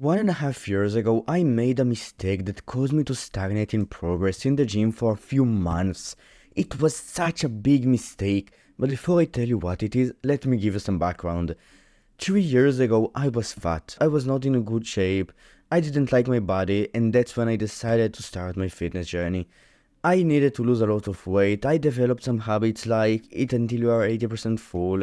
1.5 years ago, I made a mistake that caused me to stagnate in progress in the gym for a few months. It was such a big mistake, but before I tell you what it is, let me give you some background. 3 years ago, I was fat. I was not in a good shape. I didn't like my body, and that's when I decided to start my fitness journey. I needed to lose a lot of weight. I developed some habits like eat until you are 80% full.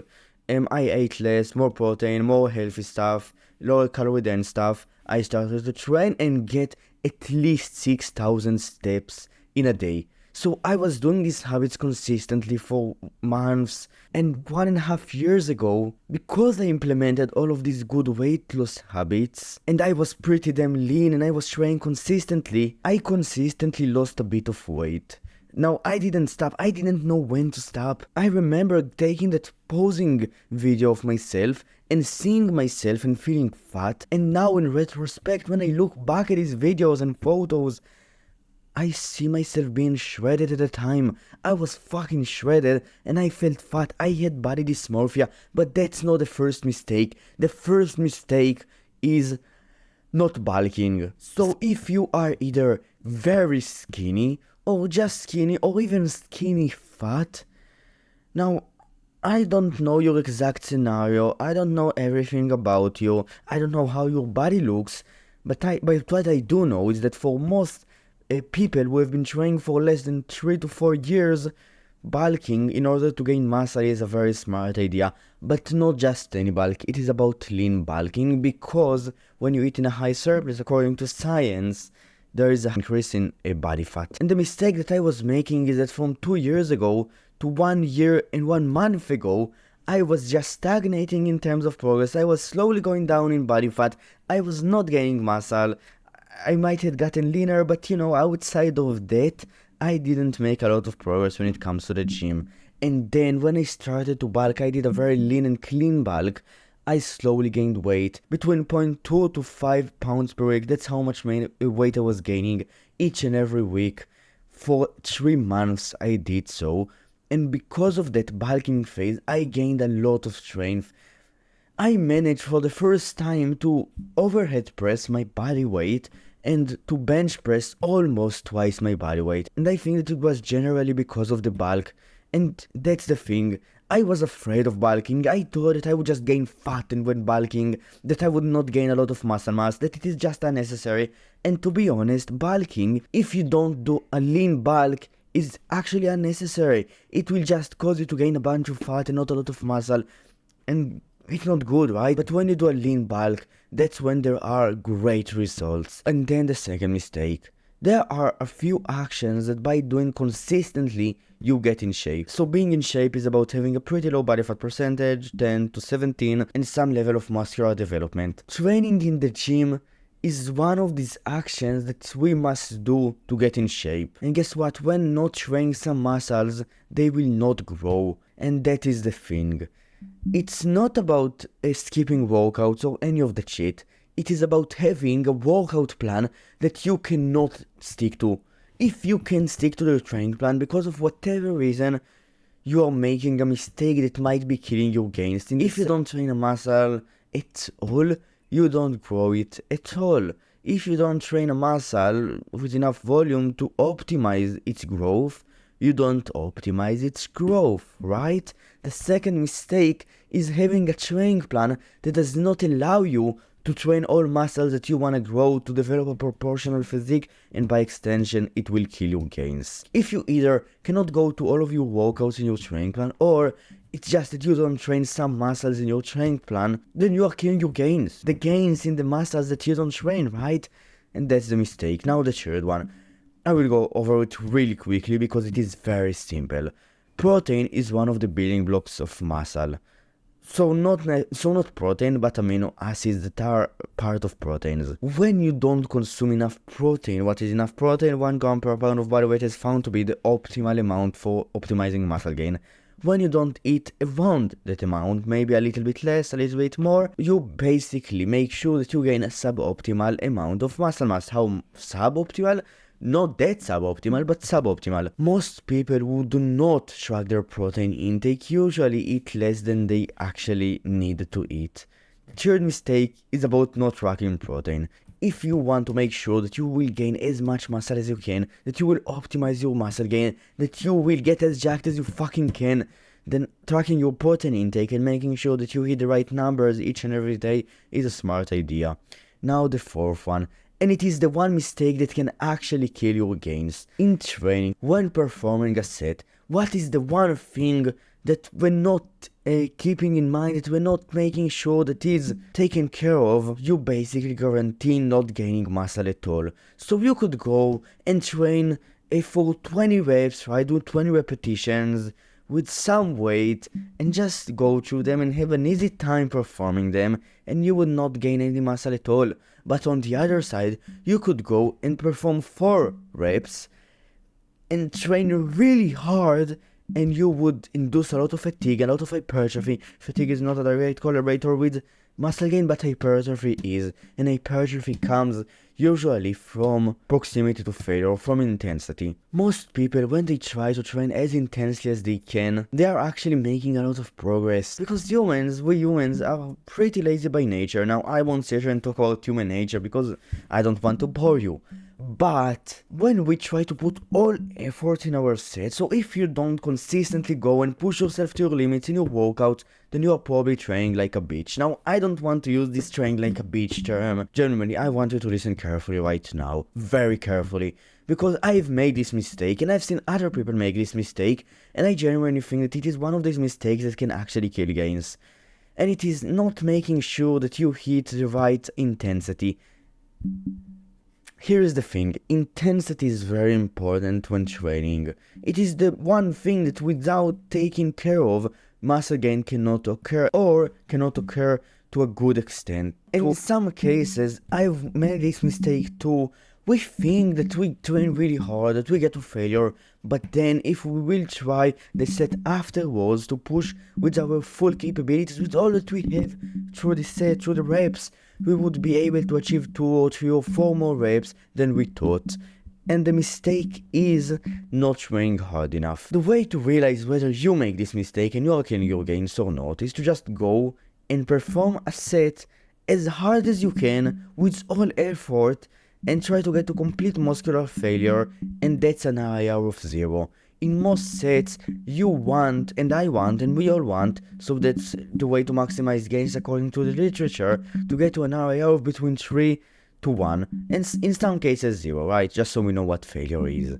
I ate less, more protein, more healthy stuff, lower calorie dense stuff. I started to train and get at least 6,000 steps in a day. So I was doing these habits consistently for months, and 1.5 years ago, because I implemented all of these good weight loss habits, and I was pretty damn lean and I was training consistently, I consistently lost a bit of weight. Now, I didn't stop, I didn't know when to stop. I remember taking that posing video of myself and seeing myself and feeling fat, and now in retrospect, when I look back at these videos and photos, I see myself being shredded at the time. I was fucking shredded and I felt fat. I had body dysmorphia, but that's not the first mistake. The first mistake is not bulking. So if you are either very skinny or just skinny or even skinny fat, now I don't know your exact scenario. I don't know everything about you. I don't know how your body looks, but what I do know is that for most people who have been training for less than 3 to 4 years, bulking in order to gain muscle is a very smart idea, but not just any bulk. It is about lean bulking, because when you eat in a high surplus, according to science, there is an increase in body fat. And the mistake that I was making is that from 2 years ago to 1 year and 1 month ago, I was just stagnating in terms of progress. I was slowly going down in body fat. I was not gaining muscle. I might have gotten leaner, but outside of that, I didn't make a lot of progress when it comes to the gym. And then when I started to bulk, I did a very lean and clean bulk. I slowly gained weight, between 0.2 to 5 pounds per week. That's how much weight I was gaining each and every week. For 3 months I did so, and because of that bulking phase, I gained a lot of strength. I managed for the first time to overhead press my body weight and to bench press almost twice my body weight. And I think that it was generally because of the bulk. And that's the thing. I was afraid of bulking. I thought that I would just gain fat and when bulking, that I would not gain a lot of muscle mass, that it is just unnecessary. And to be honest, bulking, if you don't do a lean bulk, is actually unnecessary. It will just cause you to gain a bunch of fat and not a lot of muscle. And it's not good, right? But when you do a lean bulk, that's when there are great results. And then the second mistake. There are a few actions that by doing consistently, you get in shape. So being in shape is about having a pretty low body fat percentage, 10 to 17, and some level of muscular development. Training in the gym is one of these actions that we must do to get in shape. And guess what? When not training some muscles, they will not grow. And that is the thing. It's not about skipping workouts or any of that shit. It is about having a workout plan that you cannot stick to. If you can stick to the training plan because of whatever reason, you are making a mistake that might be killing your gains. And if you don't train a muscle at all, you don't grow it at all. If you don't train a muscle with enough volume to optimize its growth, you don't optimize its growth, right? The second mistake is having a training plan that does not allow you to train all muscles that you want to grow to develop a proportional physique, and by extension, it will kill your gains. If you either cannot go to all of your workouts in your training plan, or it's just that you don't train some muscles in your training plan, then you are killing your gains. The gains in the muscles that you don't train, right? And that's the mistake. Now the third one. I will go over it really quickly because it is very simple. Protein is one of the building blocks of muscle. So not protein, but amino acids that are part of proteins. When you don't consume enough protein, what is enough protein? 1 gram per pound of body weight is found to be the optimal amount for optimizing muscle gain. When you don't eat around that amount, maybe a little bit less, a little bit more, you basically make sure that you gain a suboptimal amount of muscle mass. How suboptimal? Not that suboptimal, but suboptimal. Most people who do not track their protein intake usually eat less than they actually need to eat. third mistake is about not tracking protein. If you want to make sure that you will gain as much muscle as you can, that you will optimize your muscle gain, that you will get as jacked as you fucking can, then tracking your protein intake and making sure that you hit the right numbers each and every day is a smart idea. Now the fourth one, and it is the one mistake that can actually kill your gains. In training, when performing a set, what is the one thing that we're not keeping in mind, that we're not making sure that is taken care of? You basically guarantee not gaining muscle at all. So you could go and train for 20 reps, right? Do 20 repetitions with some weight and just go through them and have an easy time performing them, and you would not gain any muscle at all. But on the other side, you could go and perform 4 reps and train really hard, and you would induce a lot of fatigue, a lot of hypertrophy. Fatigue is not a direct correlator with muscle gain, but hypertrophy is, and hypertrophy comes usually from proximity to failure, from intensity. Most people, when they try to train as intensely as they can, they are actually making a lot of progress, because we humans are pretty lazy by nature. Now, I won't sit here and talk about human nature because I don't want to bore you. But when we try to put all effort in our set, so if you don't consistently go and push yourself to your limits in your workout, then you are probably training like a bitch. Now, I don't want to use this training like a bitch term. Genuinely, I want you to listen carefully right now, very carefully, because I've made this mistake and I've seen other people make this mistake, and I genuinely think that it is one of these mistakes that can actually kill gains. And it is not making sure that you hit the right intensity. Here is the thing, intensity is very important when training. It is the one thing that without taking care of, muscle gain cannot occur, or cannot occur to a good extent. And in some cases, I've made this mistake too. We think that we train really hard, that we get to failure, but then if we will try the set afterwards to push with our full capabilities, with all that we have through the set, through the reps, we would be able to achieve 2 or 3 or 4 more reps than we thought. And the mistake is not training hard enough. The way to realize whether you make this mistake and you are killing your gains or not is to just go and perform a set as hard as you can with all effort and try to get to complete muscular failure, and that's an RIR of 0. In most sets, you want, and I want, and we all want, so that's the way to maximize gains according to the literature, to get to an RIR of between 3 to 1, and in some cases 0, right? Just so we know what failure is.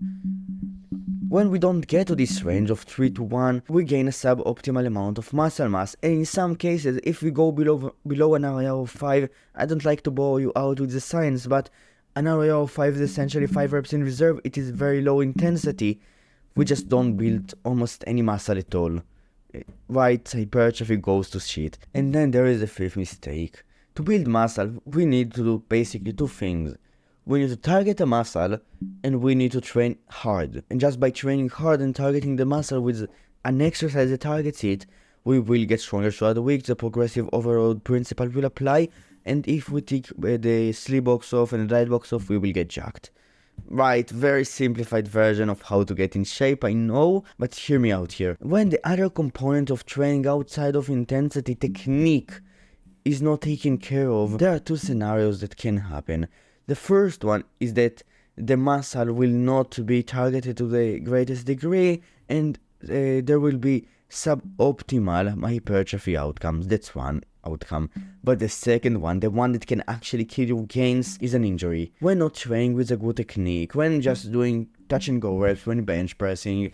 When we don't get to this range of 3 to 1, we gain a suboptimal amount of muscle mass, and in some cases, if we go below an RIR of 5, I don't like to bore you out with the science, but an RIR of 5 is essentially 5 reps in reserve. It is very low intensity. We just don't build almost any muscle at all. Right, hypertrophy goes to shit. And then there is the fifth mistake. To build muscle, we need to do basically 2 things. We need to target a muscle, and we need to train hard. And just by training hard and targeting the muscle with an exercise that targets it, we will get stronger throughout the week. The progressive overload principle will apply, and if we take the sleep box off and the diet box off, we will get jacked. Right, very simplified version of how to get in shape, I know, but hear me out here. When the other component of training outside of intensity, technique, is not taken care of, there are 2 scenarios that can happen. The first one is that the muscle will not be targeted to the greatest degree, and there will be suboptimal hypertrophy outcomes. That's one outcome. But the second one, the one that can actually kill your gains, is an injury. When not training with a good technique, when just doing touch and go reps, when bench pressing,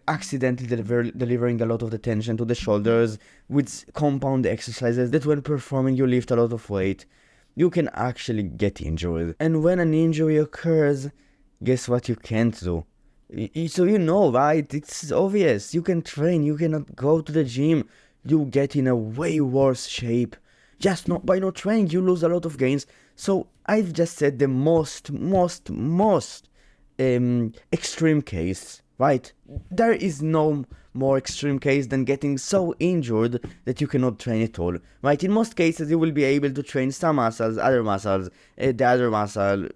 accidentally delivering a lot of the tension to the shoulders with compound exercises, that when performing you lift a lot of weight, you can actually get injured. And when an injury occurs, guess what you can't do? So you know, right? It's obvious. You can train, you cannot go to the gym. You get in a way worse shape. Just not by not training, you lose a lot of gains. So I've just said the most extreme case, right? There is no more extreme case than getting so injured that you cannot train at all, right? In most cases, you will be able to train some muscles, the other muscle,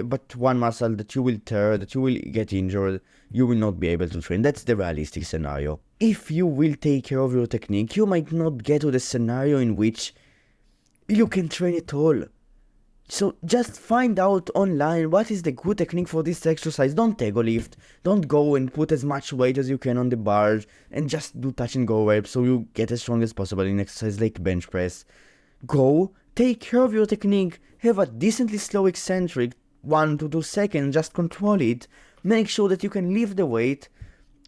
but one muscle that you will tear, that you will get injured, you will not be able to train. That's the realistic scenario. If you will take care of your technique, you might not get to the scenario in which you can train it all. So just find out online what is the good technique for this exercise. Don't ego lift. Don't go and put as much weight as you can on the bars and just do touch and go reps so you get as strong as possible in exercise like bench press. Go, take care of your technique, have a decently slow eccentric, 1 to 2 seconds, just control it. Make sure that you can lift the weight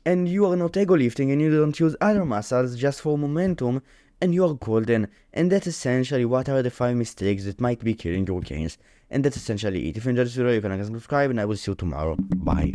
and you are not ego lifting and you don't use other muscles just for momentum, and you are golden. And that's essentially what are the 5 mistakes that might be killing your gains. And that's essentially it. If you enjoyed this video, you can subscribe, and I will see you tomorrow. Bye.